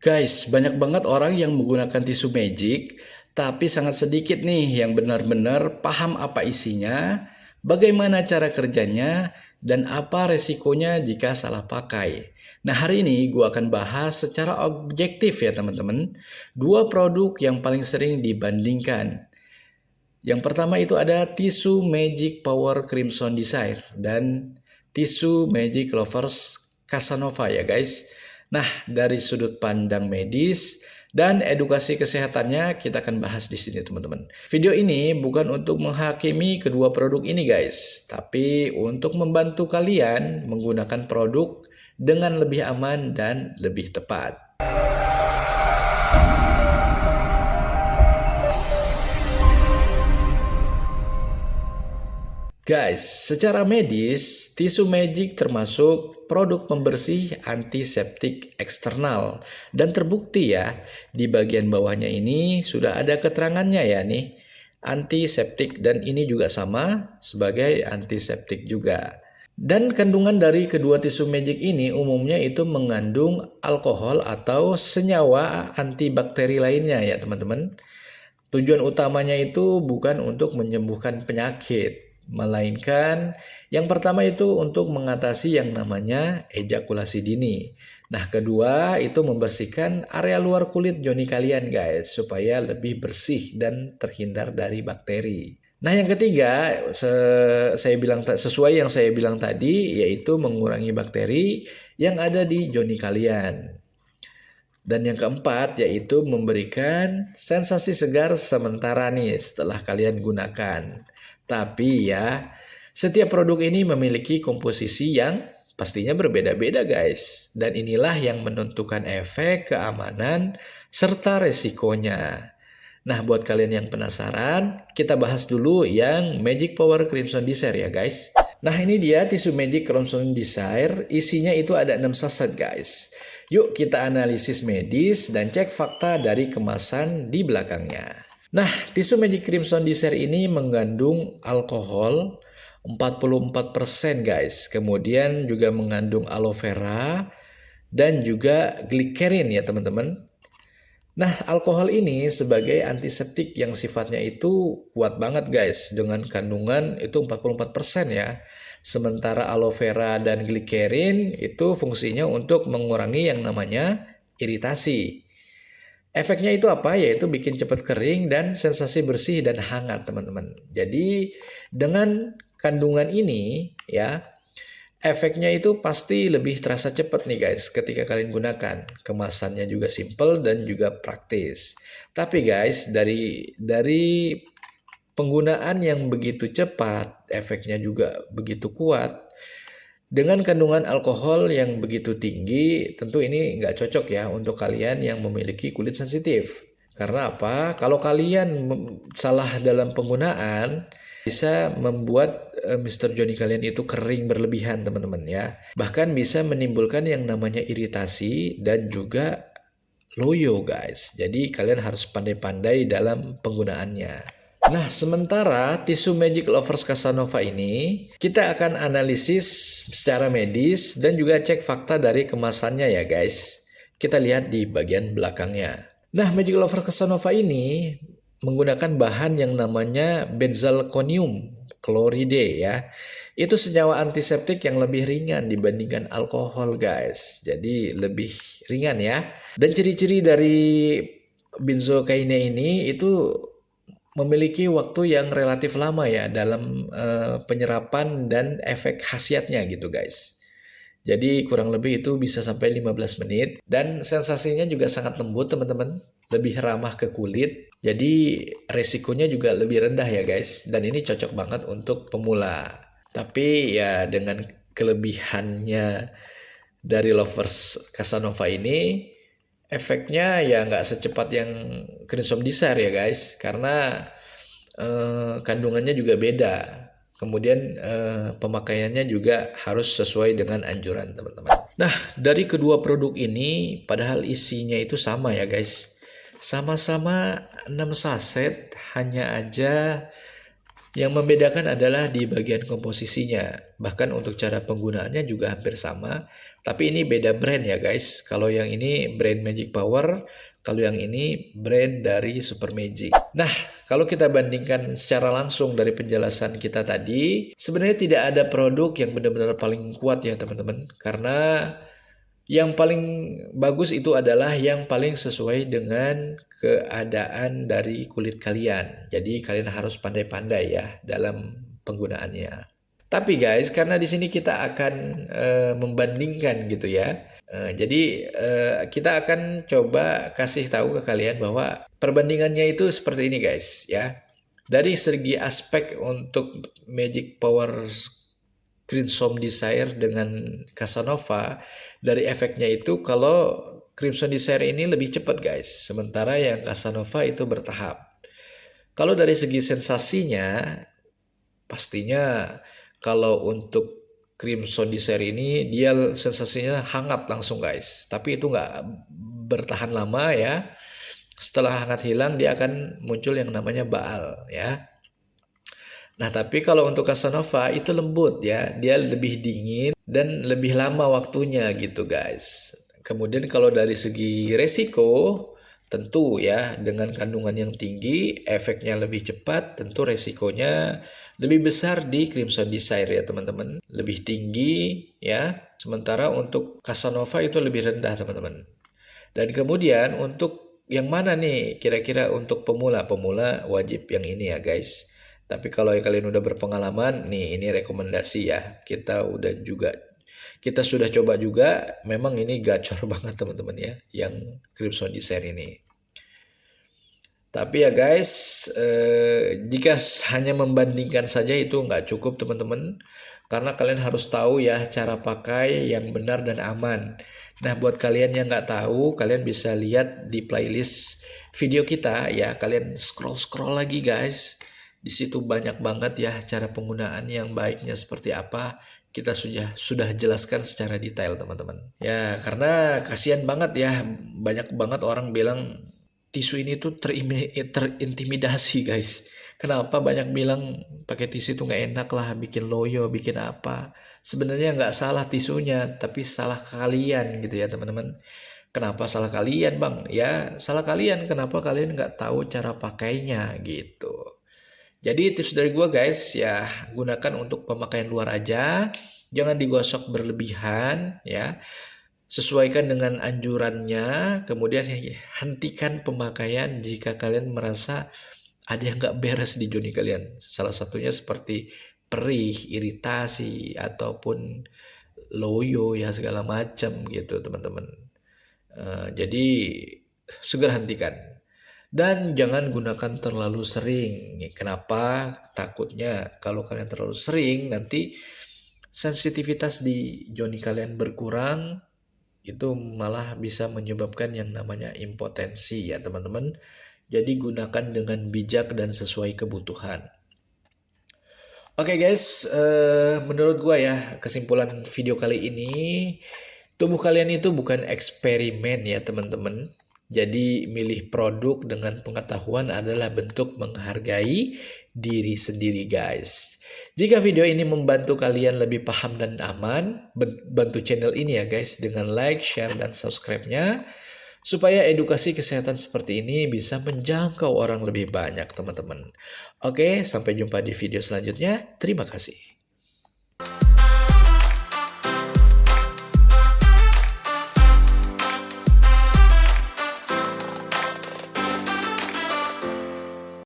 Guys, banyak banget orang yang menggunakan tisu magic, tapi sangat sedikit nih yang benar-benar paham apa isinya, bagaimana cara kerjanya, dan apa resikonya jika salah pakai. Nah, hari ini gue akan bahas secara objektif ya teman-teman, dua produk yang paling sering dibandingkan. Yang pertama itu ada tisu Magic Power Crimson Desire dan tisu Magic Lovers Casanova ya guys. Nah, dari sudut pandang medis dan edukasi kesehatannya kita akan bahas di sini teman-teman. Video ini bukan untuk menghakimi kedua produk ini guys, tapi untuk membantu kalian menggunakan produk dengan lebih aman dan lebih tepat. Guys, secara medis, tisu magic termasuk produk pembersih antiseptik eksternal. Dan terbukti ya, di bagian bawahnya ini sudah ada keterangannya ya nih. Antiseptik dan ini juga sama sebagai antiseptik juga. Dan kandungan dari kedua tisu magic ini umumnya itu mengandung alkohol atau senyawa antibakteri lainnya ya teman-teman. Tujuan utamanya itu bukan untuk menyembuhkan penyakit, melainkan yang pertama itu untuk mengatasi yang namanya ejakulasi dini. Nah, kedua itu membersihkan area luar kulit joni kalian guys, supaya lebih bersih dan terhindar dari bakteri. Nah, yang ketiga, sesuai yang saya bilang tadi, yaitu mengurangi bakteri yang ada di joni kalian. Dan yang keempat yaitu memberikan sensasi segar sementara nih setelah kalian gunakan. Tapi ya, setiap produk ini memiliki komposisi yang pastinya berbeda-beda guys. Dan inilah yang menentukan efek, keamanan, serta resikonya. Nah, buat kalian yang penasaran, kita bahas dulu yang Magic Power Crimson Desire ya guys. Nah, ini dia tisu Magic Crimson Desire. Isinya itu ada 6 saset guys. Yuk kita analisis medis dan cek fakta dari kemasan di belakangnya. Nah, tisu Magic Crimson Desire ini mengandung alkohol 44% guys. Kemudian juga mengandung aloe vera dan juga glikerin ya teman-teman. Nah, alkohol ini sebagai antiseptik yang sifatnya itu kuat banget guys, dengan kandungan itu 44% ya. Sementara aloe vera dan glikerin itu fungsinya untuk mengurangi yang namanya iritasi. Efeknya itu apa? Yaitu bikin cepat kering dan sensasi bersih dan hangat teman-teman. Jadi dengan kandungan ini ya, efeknya itu pasti lebih terasa cepat nih guys ketika kalian gunakan. Kemasannya juga simple dan juga praktis. Tapi guys, dari penggunaan yang begitu cepat, efeknya juga begitu kuat, dengan kandungan alkohol yang begitu tinggi, tentu ini nggak cocok ya untuk kalian yang memiliki kulit sensitif. Karena apa? Kalau kalian salah dalam penggunaan, bisa membuat Mr. Johnny kalian itu kering berlebihan teman-teman ya. Bahkan bisa menimbulkan yang namanya iritasi dan juga loyo guys. Jadi kalian harus pandai-pandai dalam penggunaannya. Nah, sementara tisu Magic Lovers Casanova ini kita akan analisis secara medis dan juga cek fakta dari kemasannya ya guys. Kita lihat di bagian belakangnya. Nah, Magic Lovers Casanova ini menggunakan bahan yang namanya benzalkonium kloride ya. Itu senyawa antiseptik yang lebih ringan dibandingkan alkohol guys. Jadi lebih ringan ya. Dan ciri-ciri dari benzokaine ini itu memiliki waktu yang relatif lama ya dalam penyerapan dan efek khasiatnya gitu guys. Jadi kurang lebih itu bisa sampai 15 menit dan sensasinya juga sangat lembut teman-teman, lebih ramah ke kulit. Jadi resikonya juga lebih rendah ya guys, dan ini cocok banget untuk pemula. Tapi ya dengan kelebihannya dari Lovers Casanova ini, efeknya ya nggak secepat yang Crimson Desire ya guys, karena kandungannya juga beda. Kemudian pemakaiannya juga harus sesuai dengan anjuran teman-teman. Nah, dari kedua produk ini padahal isinya itu sama ya guys. Sama-sama 6 saset, hanya aja Yang membedakan adalah di bagian komposisinya. Bahkan untuk cara penggunaannya juga hampir sama. Tapi ini beda brand ya guys. Kalau yang ini brand Magic Power, kalau yang ini brand dari Super Magic. Nah, kalau kita bandingkan secara langsung dari penjelasan kita tadi, sebenarnya tidak ada produk yang benar-benar paling kuat ya teman-teman. Karena yang paling bagus itu adalah yang paling sesuai dengan keadaan dari kulit kalian. Jadi kalian harus pandai-pandai ya dalam penggunaannya. Tapi guys, karena di sini kita akan membandingkan gitu ya. Jadi kita akan coba kasih tahu ke kalian bahwa perbandingannya itu seperti ini guys ya. Dari segi aspek untuk Magic Power Crimson Desire dengan Casanova, dari efeknya itu kalau Crimson Desire ini lebih cepat guys, sementara yang Casanova itu bertahap. Kalau dari segi sensasinya, pastinya kalau untuk Crimson Desire ini dia sensasinya hangat langsung guys, tapi itu nggak bertahan lama ya. Setelah hangat hilang dia akan muncul yang namanya baal ya. Nah, tapi kalau untuk Casanova itu lembut ya, dia lebih dingin dan lebih lama waktunya gitu guys. Kemudian kalau dari segi resiko, tentu ya dengan kandungan yang tinggi, efeknya lebih cepat, tentu resikonya lebih besar di Crimson Desire ya teman-teman. Lebih tinggi ya, sementara untuk Casanova itu lebih rendah teman-teman. Dan kemudian untuk yang mana nih kira-kira untuk pemula? Pemula wajib yang ini ya guys. Tapi kalau kalian udah berpengalaman, nih ini rekomendasi ya. Kita sudah coba juga, memang ini gacor banget teman-teman ya, yang Crimson Desire ini. Tapi ya guys, jika hanya membandingkan saja itu nggak cukup teman-teman. Karena kalian harus tahu ya cara pakai yang benar dan aman. Nah buat kalian yang nggak tahu, kalian bisa lihat di playlist video kita ya. Kalian scroll-scroll lagi guys. Di situ banyak banget ya cara penggunaan yang baiknya seperti apa. Kita sudah jelaskan secara detail teman-teman. Ya karena kasihan banget ya. Banyak banget orang bilang tisu ini tuh terintimidasi guys. Kenapa banyak bilang pakai tisu itu nggak enak lah, bikin loyo, bikin apa. Sebenarnya nggak salah tisunya, tapi salah kalian gitu ya teman-teman. Kenapa salah kalian bang? Ya salah kalian, kenapa kalian nggak tahu cara pakainya gitu. Jadi tips dari gua guys ya, gunakan untuk pemakaian luar aja. Jangan digosok berlebihan ya. Sesuaikan dengan anjurannya, kemudian hentikan pemakaian jika kalian merasa ada yang nggak beres di joni kalian. Salah satunya seperti perih, iritasi, ataupun loyo ya segala macam gitu teman-teman. Jadi segera hentikan. Dan jangan gunakan terlalu sering. Kenapa? Takutnya kalau kalian terlalu sering nanti sensitivitas di joni kalian berkurang, itu malah bisa menyebabkan yang namanya impotensi ya teman-teman. Jadi gunakan dengan bijak dan sesuai kebutuhan. Oke guys, menurut gua ya kesimpulan video kali ini, tubuh kalian itu bukan eksperimen ya teman-teman. Jadi milih produk dengan pengetahuan adalah bentuk menghargai diri sendiri guys. Jika video ini membantu kalian lebih paham dan aman, bantu channel ini ya guys dengan like, share, dan subscribe-nya. Supaya edukasi kesehatan seperti ini bisa menjangkau orang lebih banyak teman-teman. Oke, sampai jumpa di video selanjutnya. Terima kasih.